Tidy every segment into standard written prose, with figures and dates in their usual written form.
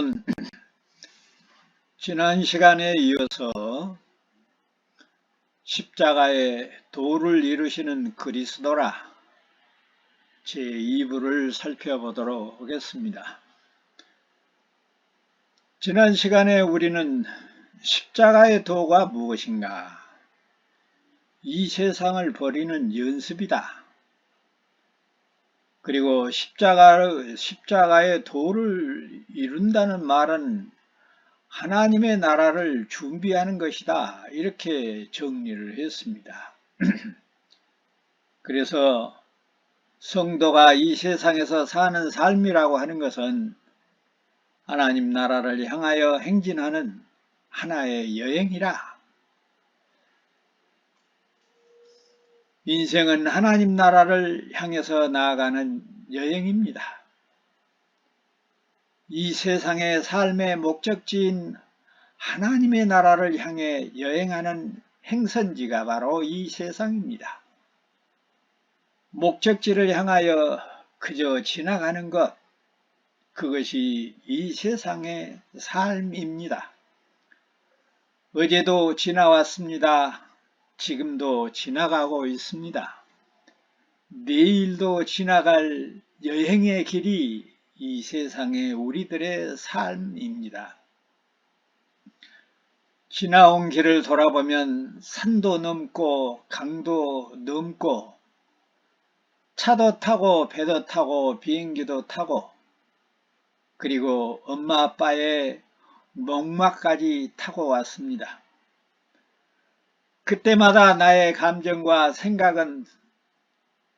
오늘은 지난 시간에 이어서 십자가의 도를 이루시는 그리스도라 제2부를 살펴보도록 하겠습니다. 지난 시간에 우리는 십자가의 도가 무엇인가, 이 세상을 버리는 연습이다, 그리고 십자가의 도를 이룬다는 말은 하나님의 나라를 준비하는 것이다, 이렇게 정리를 했습니다. 그래서 성도가 이 세상에서 사는 삶이라고 하는 것은 하나님 나라를 향하여 행진하는 하나의 여행이라. 인생은 하나님 나라를 향해서 나아가는 여행입니다. 이 세상의 삶의 목적지인 하나님의 나라를 향해 여행하는 행선지가 바로 이 세상입니다. 목적지를 향하여 그저 지나가는 것, 그것이 이 세상의 삶입니다. 어제도 지나왔습니다. 지금도 지나가고 있습니다. 내일도 지나갈 여행의 길이 이 세상의 우리들의 삶입니다. 지나온 길을 돌아보면 산도 넘고 강도 넘고 차도 타고 배도 타고 비행기도 타고 그리고 엄마 아빠의 목마까지 타고 왔습니다. 그때마다 나의 감정과 생각은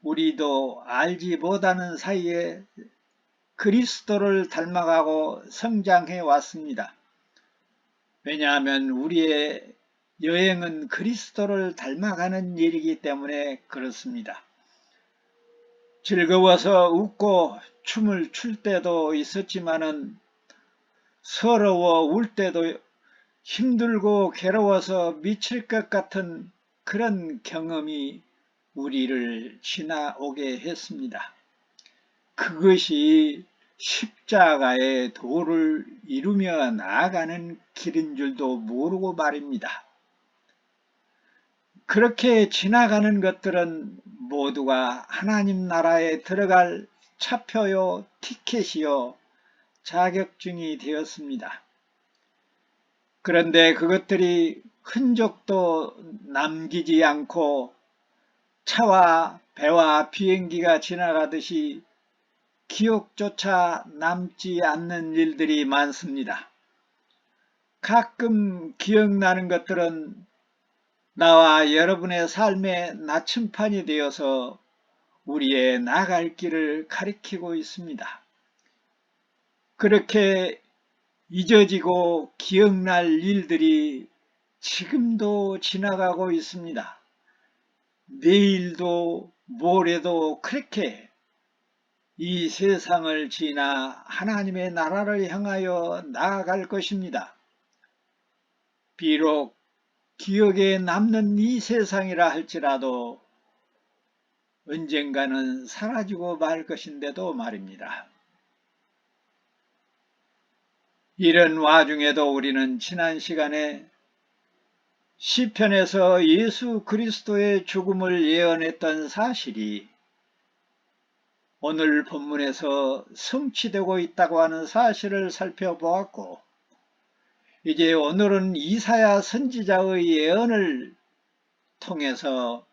우리도 알지 못하는 사이에 그리스도를 닮아가고 성장해 왔습니다. 왜냐하면 우리의 여행은 그리스도를 닮아가는 일이기 때문에 그렇습니다. 즐거워서 웃고 춤을 출 때도 있었지만은 서러워 울 때도, 힘들고 괴로워서 미칠 것 같은 그런 경험이 우리를 지나오게 했습니다. 그것이 십자가의 도를 이루며 나아가는 길인 줄도 모르고 말입니다. 그렇게 지나가는 것들은 모두가 하나님 나라에 들어갈 차표요, 티켓이요, 자격증이 되었습니다. 그런데 그것들이 흔적도 남기지 않고 차와 배와 비행기가 지나가듯이 기억조차 남지 않는 일들이 많습니다. 가끔 기억나는 것들은 나와 여러분의 삶의 나침판이 되어서 우리의 나갈 길을 가리키고 있습니다. 그렇게 잊어지고 기억날 일들이 지금도 지나가고 있습니다. 내일도 모레도 그렇게 이 세상을 지나 하나님의 나라를 향하여 나아갈 것입니다. 비록 기억에 남는 이 세상이라 할지라도 언젠가는 사라지고 말 것인데도 말입니다. 이런 와중에도 우리는 지난 시간에 시편에서 예수 그리스도의 죽음을 예언했던 사실이 오늘 본문에서 성취되고 있다고 하는 사실을 살펴보았고, 이제 오늘은 이사야 선지자의 예언을 통해서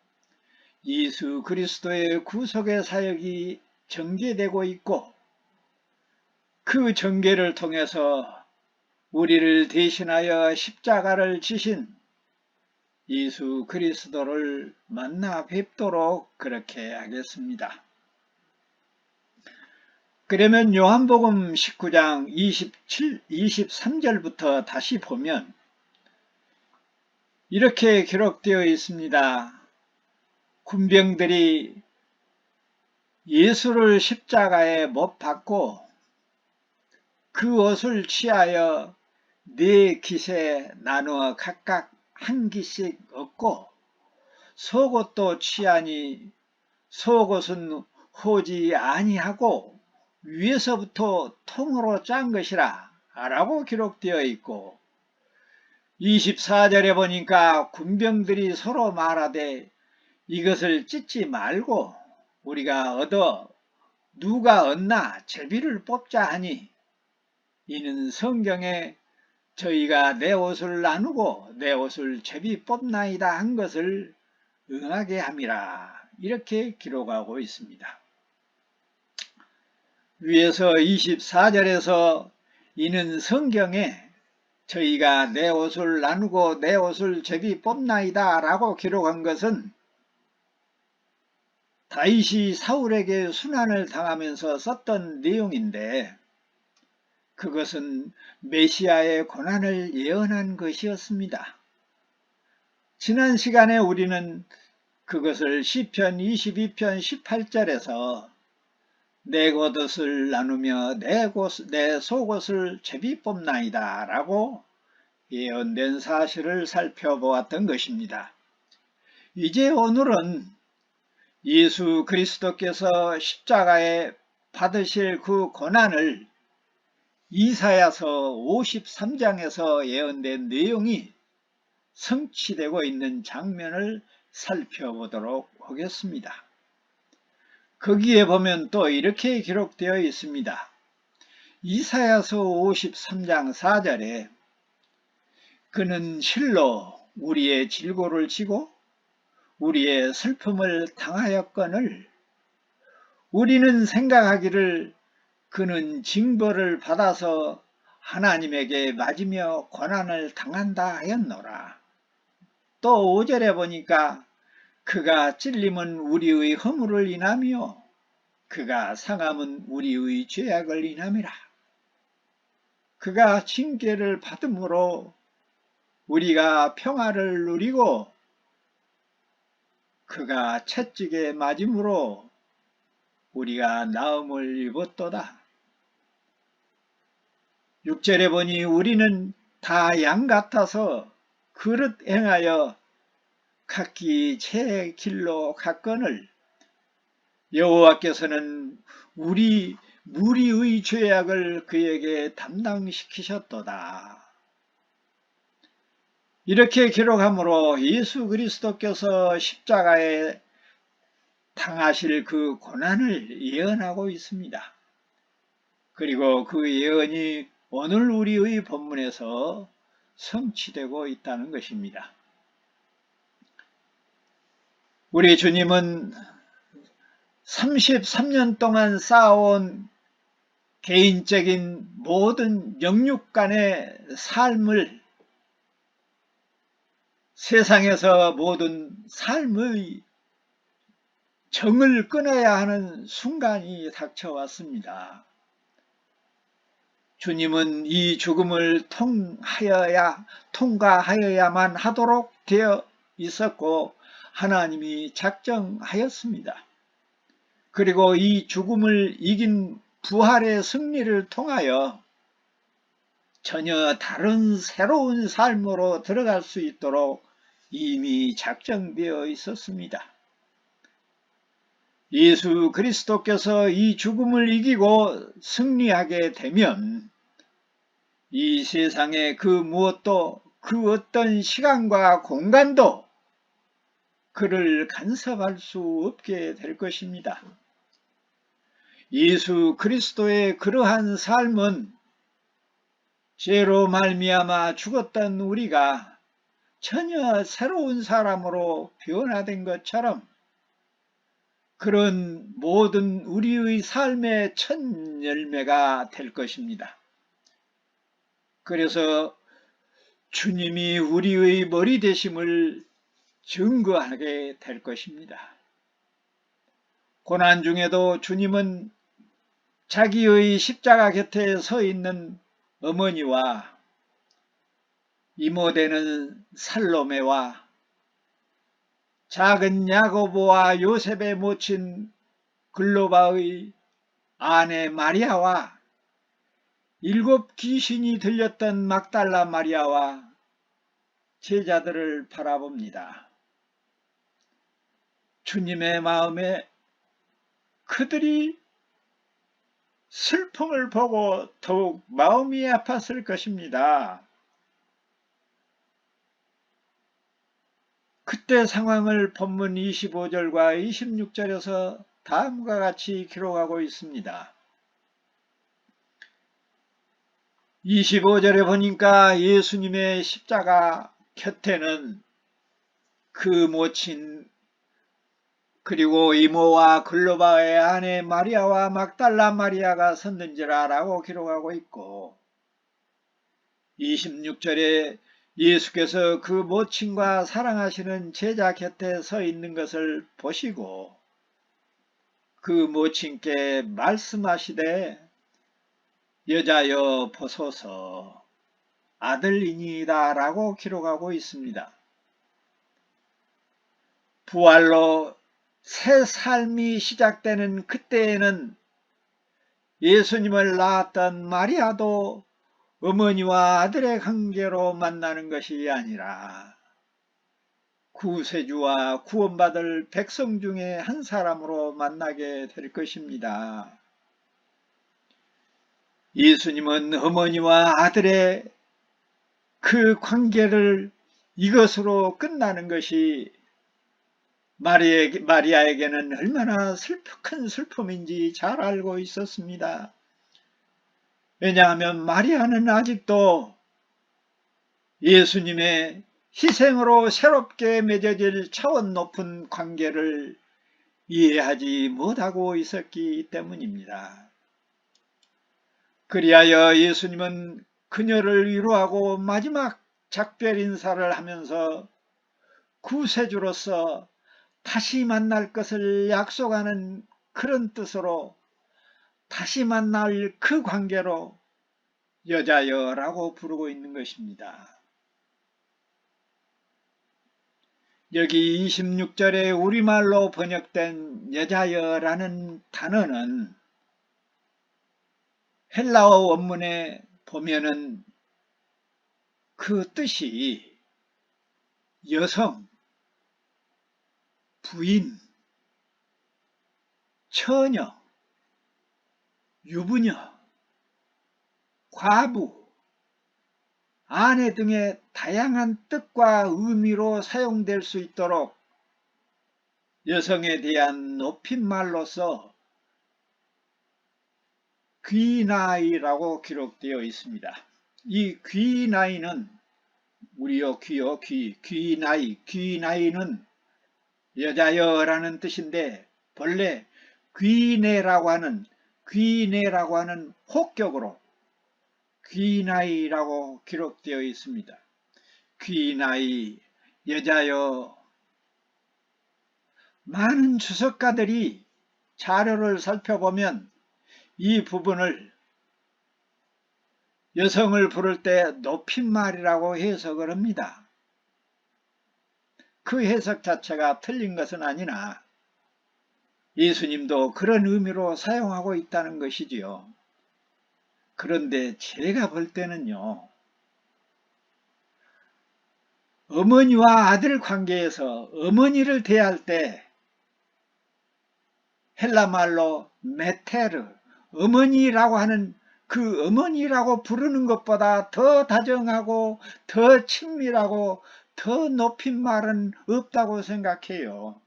예수 그리스도의 구속의 사역이 전개되고 있고, 그 전개를 통해서 우리를 대신하여 십자가를 지신 예수 그리스도를 만나 뵙도록 그렇게 하겠습니다. 그러면 요한복음 19장 23절부터 다시 보면 이렇게 기록되어 있습니다. 군병들이 예수를 십자가에 못 박고 그 옷을 취하여 네 깃에 나누어 각각 한 깃씩 얻고 속옷도 취하니 속옷은 호지 아니하고 위에서부터 통으로 짠 것이라 라고 기록되어 있고 24절에 보니까 군병들이 서로 말하되 이것을 찢지 말고 우리가 얻어 누가 얻나 제비를 뽑자 하니 이는 성경에 저희가 내 옷을 나누고 내 옷을 제비 뽑나이다 한 것을 응하게 함이라 이렇게 기록하고 있습니다. 위에서 24절에서 이는 성경에 저희가 내 옷을 나누고 내 옷을 제비 뽑나이다 라고 기록한 것은 다윗이 사울에게 순환을 당하면서 썼던 내용인데 그것은 메시아의 고난을 예언한 것이었습니다. 지난 시간에 우리는 그것을 시편 22편 18절에서 내 겉옷을 나누며 내 속옷을 제비 뽑나이다 라고 예언된 사실을 살펴보았던 것입니다. 이제 오늘은 예수 그리스도께서 십자가에 받으실 그 고난을 이사야서 53장에서 예언된 내용이 성취되고 있는 장면을 살펴보도록 하겠습니다. 거기에 보면 또 이렇게 기록되어 있습니다. 이사야서 53장 4절에 그는 실로 우리의 질고를 지고 우리의 슬픔을 당하였거늘 우리는 생각하기를 그는 징벌을 받아서 하나님에게 맞으며 고난을 당한다 하였노라. 또 5절에 보니까 그가 찔림은 우리의 허물을 인하며 그가 상함은 우리의 죄악을 인함이라. 그가 징계를 받음으로 우리가 평화를 누리고 그가 채찍에 맞음으로 우리가 나음을 입었도다. 6절에 보니 우리는 다 양 같아서 그릇 행하여 각기 제 길로 갔거늘 여호와께서는 우리 무리의 죄악을 그에게 담당시키셨도다. 이렇게 기록하므로 예수 그리스도께서 십자가에 당하실 그 고난을 예언하고 있습니다. 그리고 그 예언이 오늘 우리의 본문에서 성취되고 있다는 것입니다. 우리 주님은 33년 동안 쌓아온 개인적인 모든 영육 간의 삶을 세상에서 모든 삶의 정을 끊어야 하는 순간이 닥쳐왔습니다. 주님은 이 죽음을 통과하여야만 하도록 되어 있었고 하나님이 작정하였습니다. 그리고 이 죽음을 이긴 부활의 승리를 통하여 전혀 다른 새로운 삶으로 들어갈 수 있도록 이미 작정되어 있었습니다. 예수 그리스도께서 이 죽음을 이기고 승리하게 되면 이 세상의 그 무엇도 그 어떤 시간과 공간도 그를 간섭할 수 없게 될 것입니다. 예수 그리스도의 그러한 삶은 죄로 말미암아 죽었던 우리가 전혀 새로운 사람으로 변화된 것처럼 그런 모든 우리의 삶의 첫 열매가 될 것입니다. 그래서 주님이 우리의 머리 되심을 증거하게 될 것입니다. 고난 중에도 주님은 자기의 십자가 곁에 서 있는 어머니와 이모되는 살로메와 작은 야고보와 요셉의 모친 글로바의 아내 마리아와 7 귀신이 들렸던 막달라 마리아와 제자들을 바라봅니다. 주님의 마음에 그들이 슬픔을 보고 더욱 마음이 아팠을 것입니다. 그때 상황을 본문 25절과 26절에서 다음과 같이 기록하고 있습니다. 25절에 보니까 예수님의 십자가 곁에는 그 모친 그리고 이모와 글로바의 아내 마리아와 막달라 마리아가 섰는지라 라고 기록하고 있고, 26절에 예수께서 그 모친과 사랑하시는 제자 곁에 서 있는 것을 보시고 그 모친께 말씀하시되 여자여 보소서 아들이니이다 라고 기록하고 있습니다. 부활로 새 삶이 시작되는 그때에는 예수님을 낳았던 마리아도 어머니와 아들의 관계로 만나는 것이 아니라 구세주와 구원받을 백성 중에 한 사람으로 만나게 될 것입니다. 예수님은 어머니와 아들의 그 관계를 이것으로 끝나는 것이 마리아에게는 얼마나 큰 슬픔인지 잘 알고 있었습니다. 왜냐하면 마리아는 아직도 예수님의 희생으로 새롭게 맺어질 차원 높은 관계를 이해하지 못하고 있었기 때문입니다. 그리하여 예수님은 그녀를 위로하고 마지막 작별 인사를 하면서 구세주로서 다시 만날 것을 약속하는 그런 뜻으로 다시 만날 그 관계로 여자여라고 부르고 있는 것입니다. 여기 26절에 우리말로 번역된 여자여라는 단어는 헬라어 원문에 보면은 그 뜻이 여성, 부인, 처녀, 유부녀, 과부, 아내 등의 다양한 뜻과 의미로 사용될 수 있도록 여성에 대한 높임말로서 귀나이라고 기록되어 있습니다. 이 귀나이는 우리요 귀요 귀나이는 여자여라는 뜻인데 본래 귀내라고 하는 혹격으로 귀나이라고 기록되어 있습니다. 귀나이, 여자여. 많은 주석가들이 자료를 살펴보면 이 부분을 여성을 부를 때 높임말이라고 해석을 합니다. 그 해석 자체가 틀린 것은 아니나 예수님도 그런 의미로 사용하고 있다는 것이지요. 그런데 제가 볼 때는요, 어머니와 아들 관계에서 어머니를 대할 때 헬라말로 메테르, 어머니라고 하는 그 어머니라고 부르는 것보다 더 다정하고 더 친밀하고 더 높임말은 없다고 생각해요.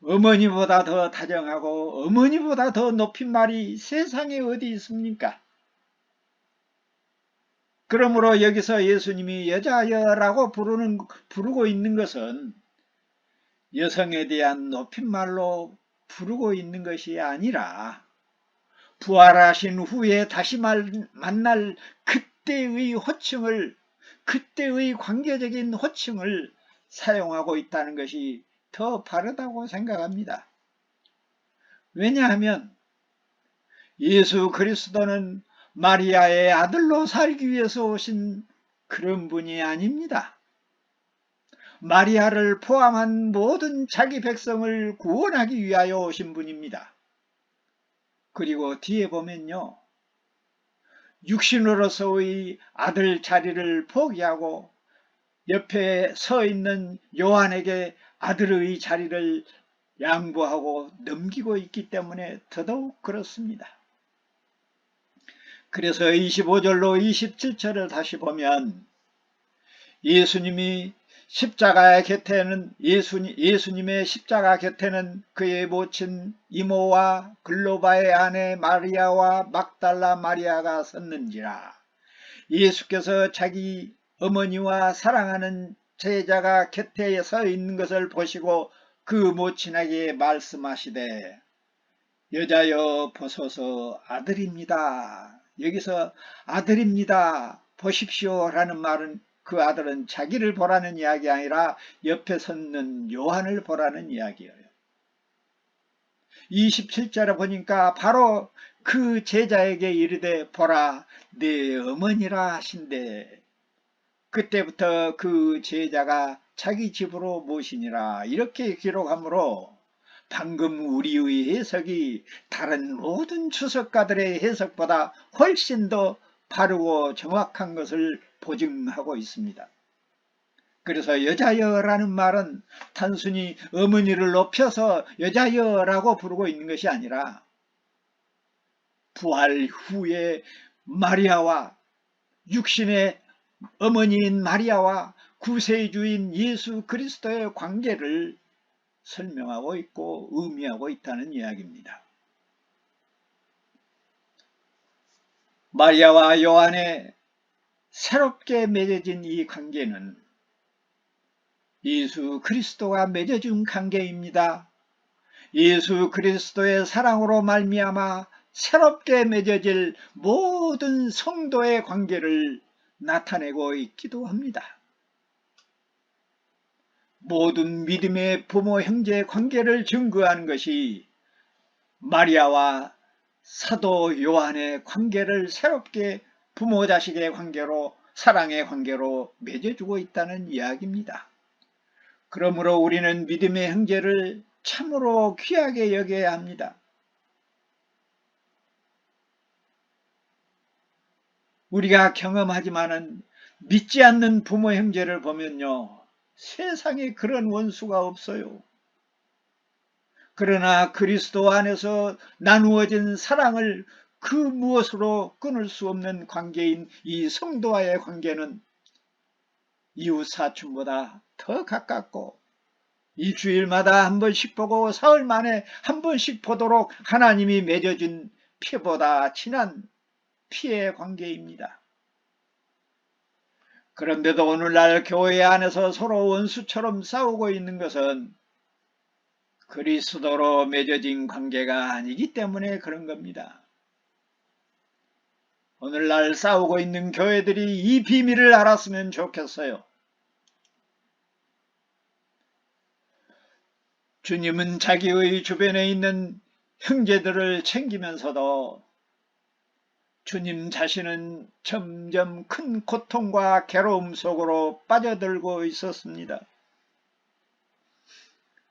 어머니보다 더 다정하고 어머니보다 더 높임말이 세상에 어디 있습니까? 그러므로 여기서 예수님이 여자여라고 부르고 있는 것은 여성에 대한 높임말로 부르고 있는 것이 아니라 부활하신 후에 다시 만날 그때의 호칭을, 그때의 관계적인 호칭을 사용하고 있다는 것이 더 바르다고 생각합니다. 왜냐하면 예수 그리스도는 마리아의 아들로 살기 위해서 오신 그런 분이 아닙니다. 마리아를 포함한 모든 자기 백성을 구원하기 위하여 오신 분입니다. 그리고 뒤에 보면요, 육신으로서의 아들 자리를 포기하고 옆에 서 있는 요한에게 아들의 자리를 양보하고 넘기고 있기 때문에 더더욱 그렇습니다. 그래서 25절로 27절을 다시 보면 예수님의 십자가 곁에는 그의 모친 이모와 글로바의 아내 마리아와 막달라 마리아가 섰는지라. 예수께서 자기 어머니와 사랑하는 제자가 곁에 서 있는 것을 보시고 그 모친에게 말씀하시되 여자여 보소서 아들입니다. 여기서 아들입니다 보십시오 라는 말은 그 아들은 자기를 보라는 이야기 아니라 옆에 섰는 요한을 보라는 이야기예요. 27절에 보니까 바로 그 제자에게 이르되 보라 내 어머니라 하신대 그때부터 그 제자가 자기 집으로 모시니라 이렇게 기록하므로 방금 우리의 해석이 다른 모든 주석가들의 해석보다 훨씬 더 바르고 정확한 것을 보증하고 있습니다. 그래서 여자여라는 말은 단순히 어머니를 높여서 여자여라고 부르고 있는 것이 아니라 부활 후에 마리아와 육신의 어머니인 마리아와 구세주인 예수 그리스도의 관계를 설명하고 있고 의미하고 있다는 이야기입니다. 마리아와 요한의 새롭게 맺어진 이 관계는 예수 그리스도가 맺어준 관계입니다. 예수 그리스도의 사랑으로 말미암아 새롭게 맺어질 모든 성도의 관계를 나타내고 있기도 합니다. 모든 믿음의 부모 형제 관계를 증거하는 것이 마리아와 사도 요한의 관계를 새롭게 부모 자식의 관계로 사랑의 관계로 맺어주고 있다는 이야기입니다. 그러므로 우리는 믿음의 형제를 참으로 귀하게 여겨야 합니다. 우리가 경험하지만은 믿지 않는 부모 형제를 보면요. 세상에 그런 원수가 없어요. 그러나 그리스도 안에서 나누어진 사랑을 그 무엇으로 끊을 수 없는 관계인 이 성도와의 관계는 이웃 사촌보다 더 가깝고 일주일마다 한 번씩 보고 사흘 만에 한 번씩 보도록 하나님이 맺어준 피보다 진한 피의 관계입니다. 그런데도 오늘날 교회 안에서 서로 원수처럼 싸우고 있는 것은 그리스도로 맺어진 관계가 아니기 때문에 그런 겁니다. 오늘날 싸우고 있는 교회들이 이 비밀을 알았으면 좋겠어요. 주님은 자기의 주변에 있는 형제들을 챙기면서도 주님 자신은 점점 큰 고통과 괴로움 속으로 빠져들고 있었습니다.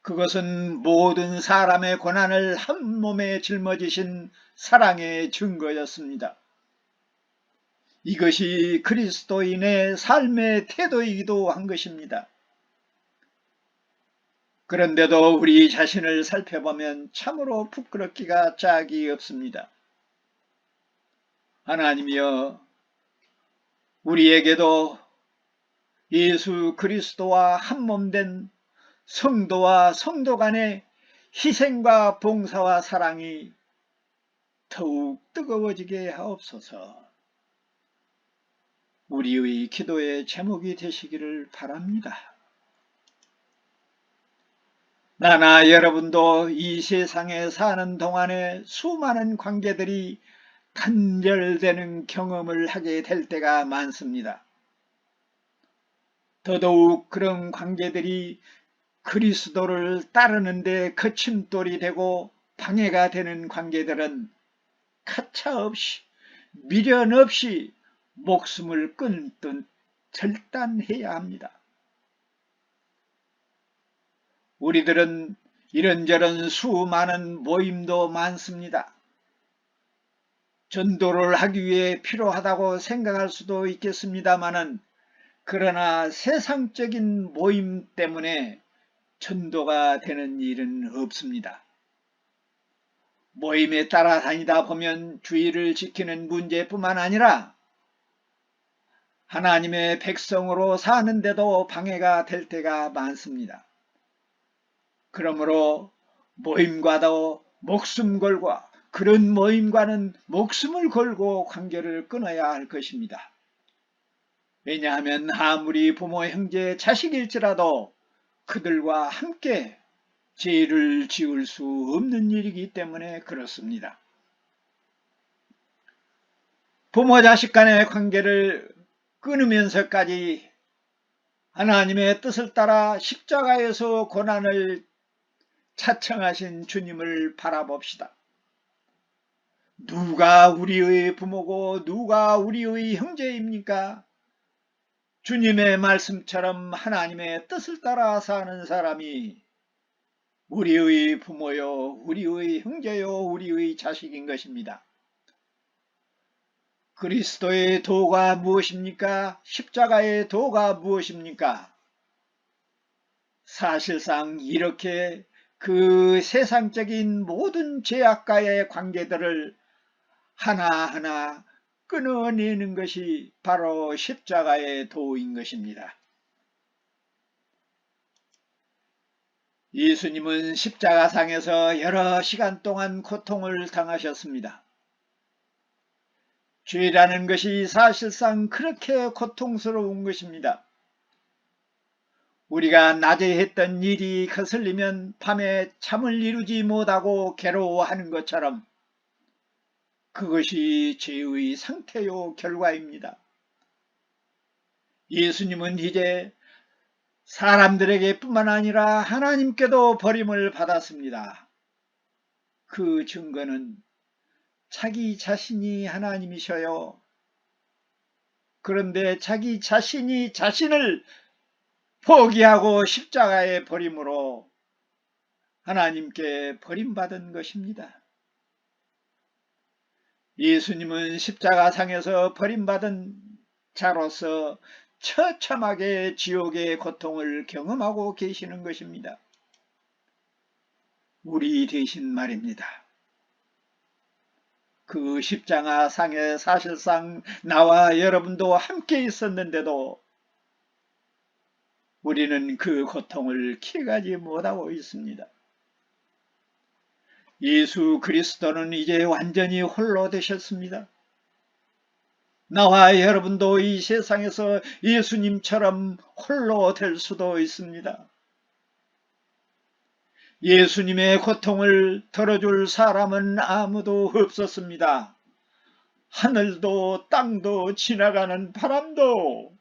그것은 모든 사람의 고난을 한 몸에 짊어지신 사랑의 증거였습니다. 이것이 그리스도인의 삶의 태도이기도 한 것입니다. 그런데도 우리 자신을 살펴보면 참으로 부끄럽기가 짝이 없습니다. 하나님이여, 우리에게도 예수 그리스도와 한몸된 성도와 성도 간의 희생과 봉사와 사랑이 더욱 뜨거워지게 하옵소서. 우리의 기도의 제목이 되시기를 바랍니다. 나나 여러분도 이 세상에 사는 동안에 수많은 관계들이 단절되는 경험을 하게 될 때가 많습니다. 더더욱 그런 관계들이 그리스도를 따르는데 거침돌이 되고 방해가 되는 관계들은 가차없이 미련 없이 목숨을 끊듯 절단해야 합니다. 우리들은 이런저런 수많은 모임도 많습니다. 전도를 하기 위해 필요하다고 생각할 수도 있겠습니다마는 그러나 세상적인 모임 때문에 전도가 되는 일은 없습니다. 모임에 따라다니다 보면 주의를 지키는 문제뿐만 아니라 하나님의 백성으로 사는데도 방해가 될 때가 많습니다. 그러므로 모임과도 목숨 걸고 그런 모임과는 목숨을 걸고 관계를 끊어야 할 것입니다. 왜냐하면 아무리 부모, 형제, 자식일지라도 그들과 함께 죄를 지을 수 없는 일이기 때문에 그렇습니다. 부모, 자식 간의 관계를 끊으면서까지 하나님의 뜻을 따라 십자가에서 고난을 차청하신 주님을 바라봅시다. 누가 우리의 부모고 누가 우리의 형제입니까? 주님의 말씀처럼 하나님의 뜻을 따라 사는 사람이 우리의 부모요, 우리의 형제요, 우리의 자식인 것입니다. 그리스도의 도가 무엇입니까? 십자가의 도가 무엇입니까? 사실상 이렇게 그 세상적인 모든 죄악과의 관계들을 하나하나 끊어내는 것이 바로 십자가의 도인 것입니다. 예수님은 십자가상에서 여러 시간 동안 고통을 당하셨습니다. 죄라는 것이 사실상 그렇게 고통스러운 것입니다. 우리가 낮에 했던 일이 거슬리면 밤에 잠을 이루지 못하고 괴로워하는 것처럼 그것이 죄의 상태요 결과입니다. 예수님은 이제 사람들에게 뿐만 아니라 하나님께도 버림을 받았습니다. 그 증거는 자기 자신이 하나님이셔요. 그런데 자기 자신이 자신을 포기하고 십자가에 버림으로 하나님께 버림받은 것입니다. 예수님은 십자가상에서 버림받은 자로서 처참하게 지옥의 고통을 경험하고 계시는 것입니다. 우리 대신 말입니다. 그 십자가상에 사실상 나와 여러분도 함께 있었는데도 우리는 그 고통을 피하지 못하고 있습니다. 예수 그리스도는 이제 완전히 홀로 되셨습니다. 나와 여러분도 이 세상에서 예수님처럼 홀로 될 수도 있습니다. 예수님의 고통을 덜어줄 사람은 아무도 없었습니다. 하늘도 땅도 지나가는 바람도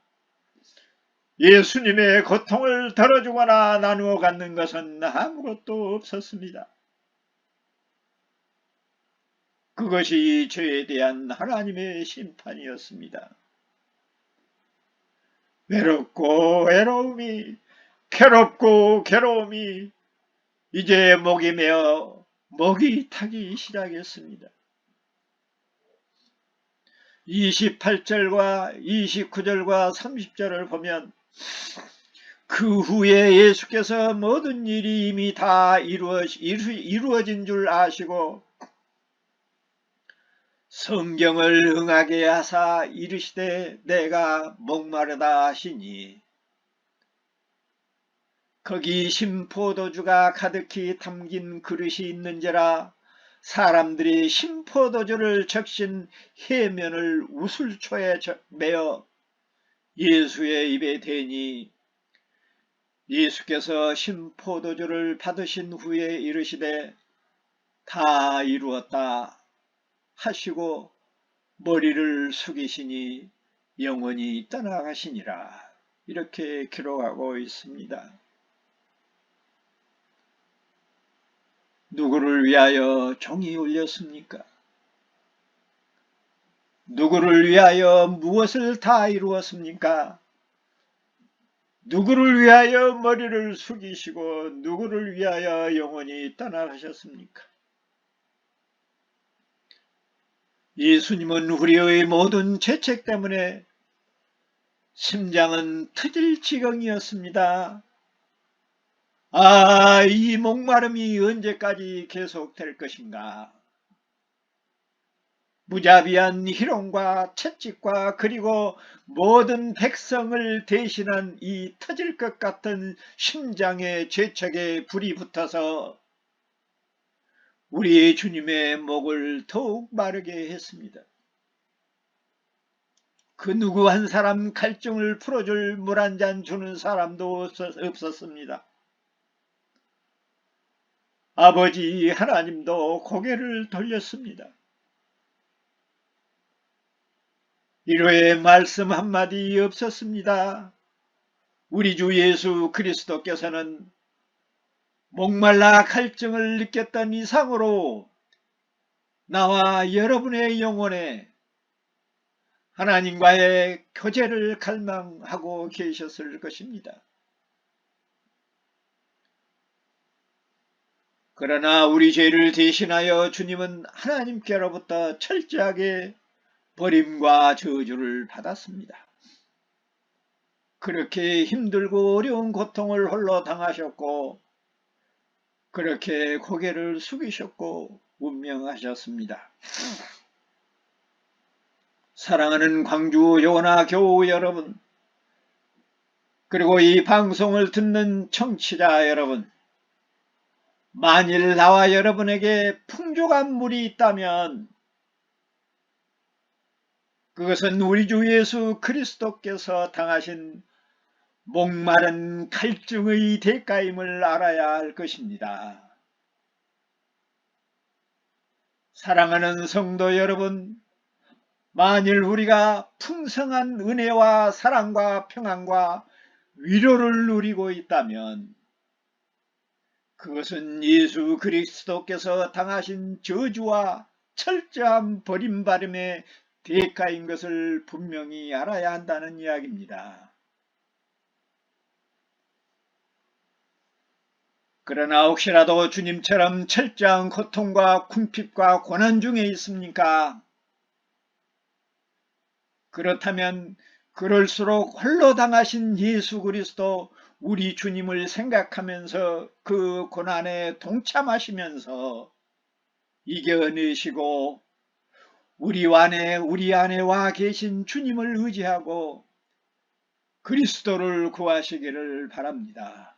예수님의 고통을 덜어주거나 나누어 갖는 것은 아무것도 없었습니다. 그것이 죄에 대한 하나님의 심판이었습니다. 외롭고 외로움이, 괴롭고 괴로움이 이제 목이 메어 목이 타기 시작했습니다. 28절과 29절과 30절을 보면 그 후에 예수께서 모든 일이 이미 다 이루어진 줄 아시고 성경을 응하게 하사 이르시되 내가 목마르다 하시니 거기 신포도주가 가득히 담긴 그릇이 있는지라 사람들이 신포도주를 적신 해면을 우슬초에 메어 예수의 입에 대니 예수께서 신포도주를 받으신 후에 이르시되 다 이루었다 하시고 머리를 숙이시니 영원히 떠나가시니라. 이렇게 기록하고 있습니다. 누구를 위하여 종이 울렸습니까? 누구를 위하여 무엇을 다 이루었습니까? 누구를 위하여 머리를 숙이시고 누구를 위하여 영원히 떠나가셨습니까? 예수님은 우리의 모든 죄책 때문에 심장은 터질 지경이었습니다. 아, 이 목마름이 언제까지 계속될 것인가? 무자비한 희롱과 채찍과 그리고 모든 백성을 대신한 이 터질 것 같은 심장의 죄책에 불이 붙어서 우리 주님의 목을 더욱 마르게 했습니다. 그 누구 한 사람 갈증을 풀어줄 물 한 잔 주는 사람도 없었습니다. 아버지 하나님도 고개를 돌렸습니다. 위로의 말씀 한마디 없었습니다. 우리 주 예수 그리스도께서는 목말라 갈증을 느꼈던 이상으로 나와 여러분의 영혼에 하나님과의 교제를 갈망하고 계셨을 것입니다. 그러나 우리 죄를 대신하여 주님은 하나님께로부터 철저하게 버림과 저주를 받았습니다. 그렇게 힘들고 어려운 고통을 홀로 당하셨고 그렇게 고개를 숙이셨고 운명하셨습니다. 사랑하는 광주 요나 교우 여러분, 그리고 이 방송을 듣는 청취자 여러분, 만일 나와 여러분에게 풍족한 물이 있다면 그것은 우리 주 예수 그리스도께서 당하신 목마른 갈증의 대가임을 알아야 할 것입니다. 사랑하는 성도 여러분, 만일 우리가 풍성한 은혜와 사랑과 평안과 위로를 누리고 있다면 그것은 예수 그리스도께서 당하신 저주와 철저한 버림받음의 대가인 것을 분명히 알아야 한다는 이야기입니다. 그러나 혹시라도 주님처럼 철저한 고통과 궁핍과 고난 중에 있습니까? 그렇다면 그럴수록 홀로 당하신 예수 그리스도 우리 주님을 생각하면서 그 고난에 동참하시면서 이겨내시고 우리 안에 와 계신 주님을 의지하고 그리스도를 구하시기를 바랍니다.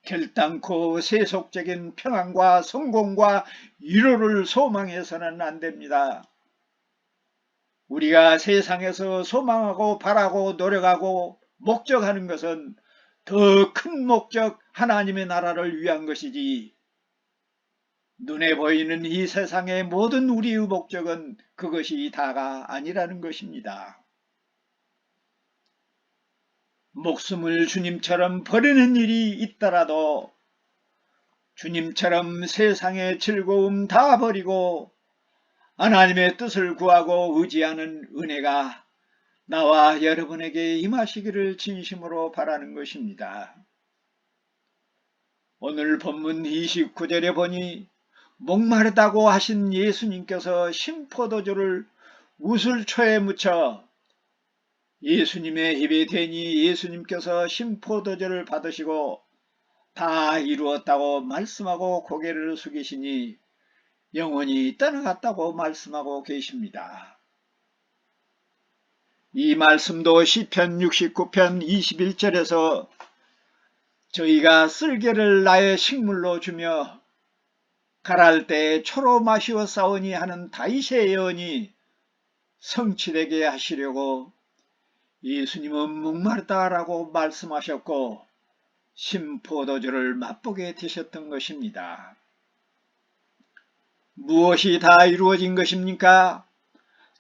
결단코 세속적인 평안과 성공과 위로를 소망해서는 안 됩니다. 우리가 세상에서 소망하고 바라고 노력하고 목적하는 것은 더 큰 목적 하나님의 나라를 위한 것이지 눈에 보이는 이 세상의 모든 우리의 목적은 그것이 다가 아니라는 것입니다. 목숨을 주님처럼 버리는 일이 있더라도 주님처럼 세상의 즐거움 다 버리고 하나님의 뜻을 구하고 의지하는 은혜가 나와 여러분에게 임하시기를 진심으로 바라는 것입니다. 오늘 본문 29절에 보니 목마르다고 하신 예수님께서 신포도주를 우슬초에 묻혀 예수님의 입에 대니 예수님께서 신포도주를 받으시고 다 이루었다고 말씀하고 고개를 숙이시니 영혼이 떠나갔다고 말씀하고 계십니다. 이 말씀도 시편 69편 21절에서 저희가 쓸개를 나의 식물로 주며 가랄 때에 초로 마시어 싸우니 하는 다윗의 예언이 성취되게 하시려고 예수님은 목마르다라고 말씀하셨고 신포도주를 맛보게 되셨던 것입니다. 무엇이 다 이루어진 것입니까?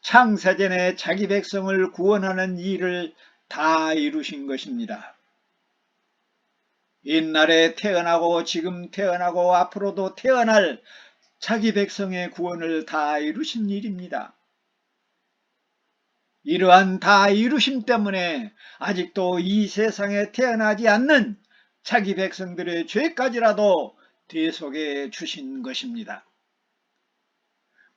창세전에 자기 백성을 구원하는 일을 다 이루신 것입니다. 옛날에 태어나고 지금 태어나고 앞으로도 태어날 자기 백성의 구원을 다 이루신 일입니다. 이러한 다 이루심 때문에 아직도 이 세상에 태어나지 않는 자기 백성들의 죄까지라도 대속해 주신 것입니다.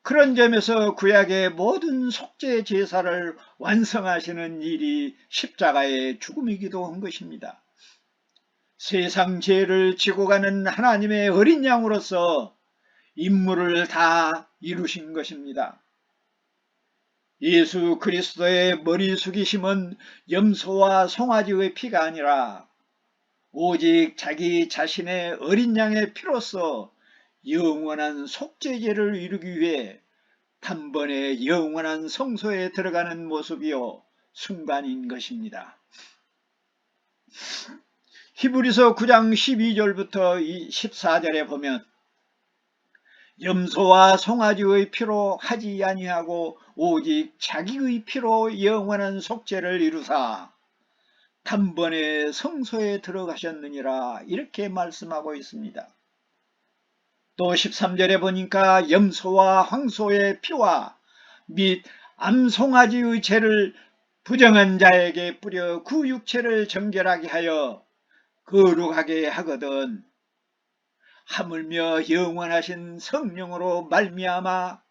그런 점에서 구약의 모든 속죄 제사를 완성하시는 일이 십자가의 죽음이기도 한 것입니다. 세상 죄를 지고 가는 하나님의 어린 양으로서 임무를 다 이루신 것입니다. 예수 그리스도의 머리 숙이심은 염소와 송아지의 피가 아니라 오직 자기 자신의 어린 양의 피로서 영원한 속죄제를 이루기 위해 단번에 영원한 성소에 들어가는 모습이요 순간인 것입니다. 히브리서 9장 12절부터 14절에 보면 염소와 송아지의 피로 하지 아니하고 오직 자기의 피로 영원한 속죄를 이루사 단번에 성소에 들어가셨느니라 이렇게 말씀하고 있습니다. 또 13절에 보니까 염소와 황소의 피와 및 암송아지의 죄를 부정한 자에게 뿌려 그 육체를 정결하게 하여 거룩하게 하거든 하물며 영원하신 성령으로 말미암아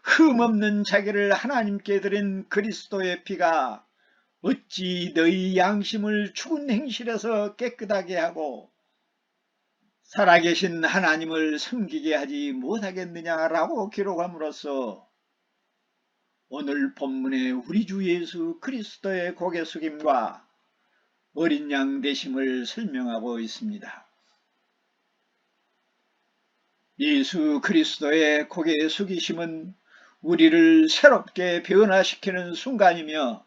흠없는 자기를 하나님께 드린 그리스도의 피가 어찌 너희 양심을 죽은 행실에서 깨끗하게 하고 살아계신 하나님을 섬기게 하지 못하겠느냐라고 기록함으로써 오늘 본문의 우리 주 예수 그리스도의 고개 숙임과 어린 양 되심을 설명하고 있습니다. 예수 그리스도의 고개 숙이심은 우리를 새롭게 변화시키는 순간이며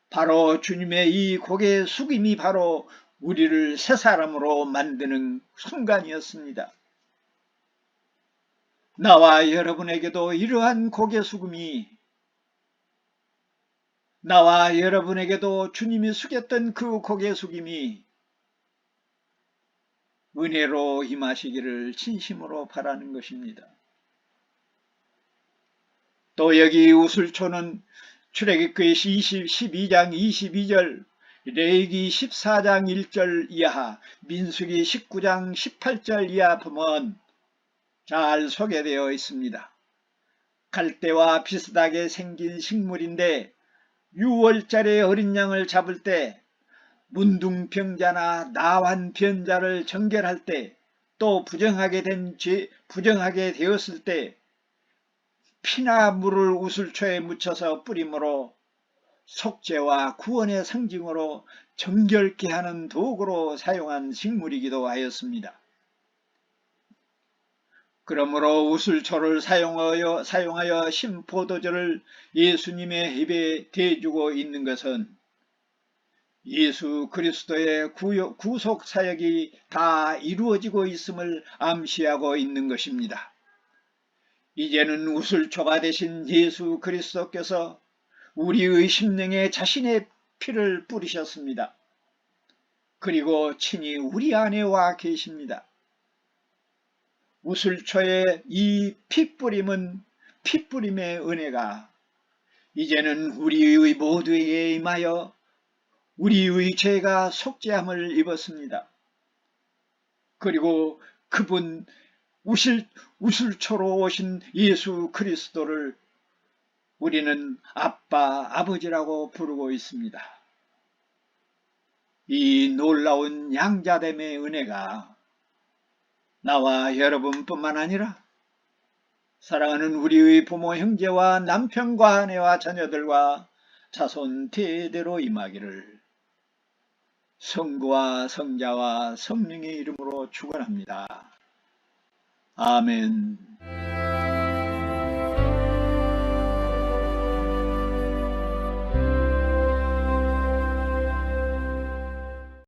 바로 주님의 이 고개 숙임이 바로 우리를 새 사람으로 만드는 순간이었습니다. 나와 여러분에게도 이러한 고개 숙임이 나와 여러분에게도 주님이 숙였던 그 고개 숙임이 은혜로 임하시기를 진심으로 바라는 것입니다. 또 여기 우슬초는 출애굽기 12장 22절, 레위기 14장 1절 이하, 민수기 19장 18절 이하 보면 잘 소개되어 있습니다. 갈대와 비슷하게 생긴 식물인데 6월달에 어린 양을 잡을 때 문둥병자나 나환변자를 정결할 때 또 부정하게 되었을 때 피나 물을 우슬초에 묻혀서 뿌림으로 속죄와 구원의 상징으로 정결케 하는 도구로 사용한 식물이기도 하였습니다. 그러므로 우슬초를 사용하여 신 포도주를 예수님의 입에 대주고 있는 것은 예수 그리스도의 구속 사역이 다 이루어지고 있음을 암시하고 있는 것입니다. 이제는 우슬초가 되신 예수 그리스도께서 우리의 심령에 자신의 피를 뿌리셨습니다. 그리고 친히 우리 안에 와 계십니다. 우슬초의 이 피뿌림은 피뿌림의 은혜가 이제는 우리의 모두에게 임하여 우리의 죄가 속죄함을 입었습니다. 그리고 그분 우슬초로 오신 예수 그리스도를 우리는 아빠, 아버지라고 부르고 있습니다. 이 놀라운 양자됨의 은혜가 나와 여러분뿐만 아니라 사랑하는 우리의 부모, 형제와 남편과 아내와 자녀들과 자손 대대로 임하기를 성부와 성자와 성령의 이름으로 축원합니다. 아멘.